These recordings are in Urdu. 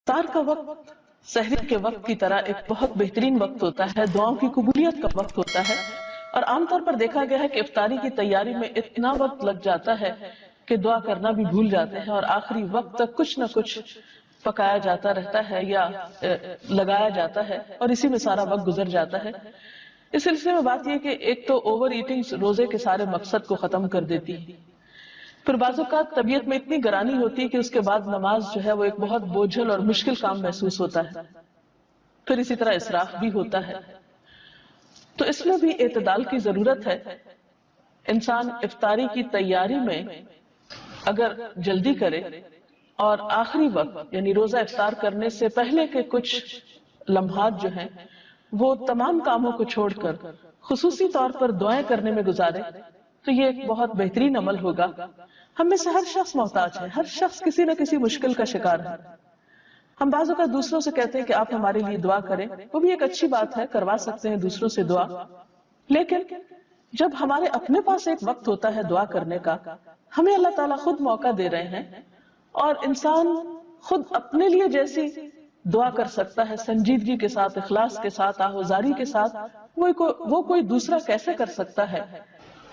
افطار کا وقت سحری کے وقت کی طرح ایک بہت بہترین وقت ہوتا ہے، دعاؤں کی قبولیت کا وقت ہوتا ہے، اور عام طور پر دیکھا گیا ہے کہ افطاری کی تیاری میں اتنا وقت لگ جاتا ہے کہ دعا کرنا بھی بھول جاتے ہیں، اور آخری وقت تک کچھ نہ کچھ پکایا جاتا رہتا ہے یا لگایا جاتا ہے، اور اسی میں سارا وقت گزر جاتا ہے۔ اس سلسلے میں بات یہ کہ ایک تو اوور ایٹنگ روزے کے سارے مقصد کو ختم کر دیتی ہے، پھر بعض اوقات طبیعت میں اتنی گرانی ہوتی ہے کہ اس کے بعد نماز جو ہے وہ ایک بہت بوجھل اور مشکل کام محسوس ہوتا ہے، پھر اسی طرح اسراف بھی ہوتا ہے۔ تو اس میں بھی اعتدال کی ضرورت ہے۔ انسان افطاری کی تیاری میں اگر جلدی کرے اور آخری وقت یعنی روزہ افطار کرنے سے پہلے کے کچھ لمحات جو ہیں وہ تمام کاموں کو چھوڑ کر خصوصی طور پر دعائیں کرنے میں گزارے تو یہ ایک بہت بہترین عمل ہوگا۔ ہم میں سے ہر شخص محتاج ہے، ہر شخص کسی نہ کسی مشکل کا شکار ہے۔ ہم بعض اوقات دوسروں سے کہتے ہیں کہ آپ ہمارے لیے دعا کریں، وہ بھی ایک اچھی بات ہے، کروا سکتے ہیں دوسروں سے دعا، لیکن جب ہمارے اپنے پاس ایک وقت ہوتا ہے دعا کرنے کا، ہمیں اللہ تعالیٰ خود موقع دے رہے ہیں، اور انسان خود اپنے لیے جیسی دعا کر سکتا ہے سنجیدگی کے ساتھ، اخلاص کے ساتھ، آہوزاری کے ساتھ، وہ کوئی دوسرا کیسے کر سکتا ہے؟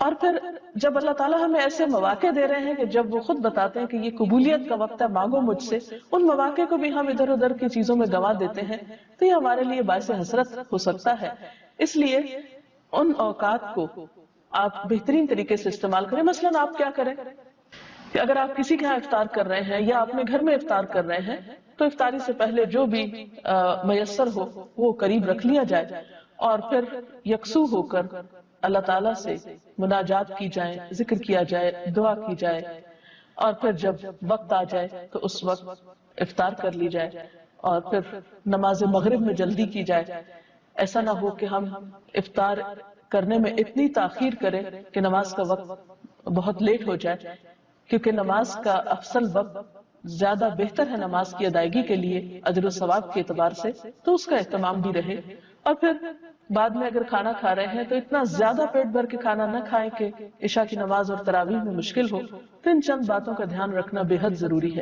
اور پھر جب اللہ تعالیٰ ہمیں ایسے مواقع دے رہے ہیں کہ جب وہ خود بتاتے ہیں کہ یہ قبولیت کا وقت ہے، مانگو مجھ سے، ان مواقع کو بھی ہم ادھر ادھر کی چیزوں میں گنوا دیتے ہیں، تو یہ ہمارے لیے باعث حسرت ہو سکتا ہے۔ اس لیے ان اوقات کو آپ بہترین طریقے سے استعمال کریں۔ مثلاً آپ کیا کریں کہ اگر آپ کسی کے ہاں افطار کر رہے ہیں یا اپنے گھر میں افطار کر رہے ہیں تو افطاری سے پہلے جو بھی میسر ہو وہ قریب رکھ لیا جائے، اور پھر یکسو ہو کر اللہ تعالیٰ سے مناجات کی جائے، ذکر کیا جائے، دعا کی جائے، اور پھر جب وقت آ جائے تو اس وقت افطار کر لی جائے، اور پھر نماز مغرب میں جلدی کی جائے۔ ایسا نہ ہو کہ ہم افطار کرنے میں اتنی تاخیر کریں کہ نماز کا وقت بہت لیٹ ہو جائے، کیونکہ نماز کا افضل وقت زیادہ بہتر ہے نماز کی ادائیگی کے لیے اجر و ثواب کے اعتبار سے، تو اس کا اہتمام بھی رہے۔ اور پھر بعد میں اگر کھانا کھا رہے ہیں تو اتنا زیادہ پیٹ بھر کے کھانا نہ کھائیں کہ عشاء کی نماز اور تراویح میں مشکل ہو، تو ان چند باتوں کا دھیان رکھنا بے حد ضروری ہے۔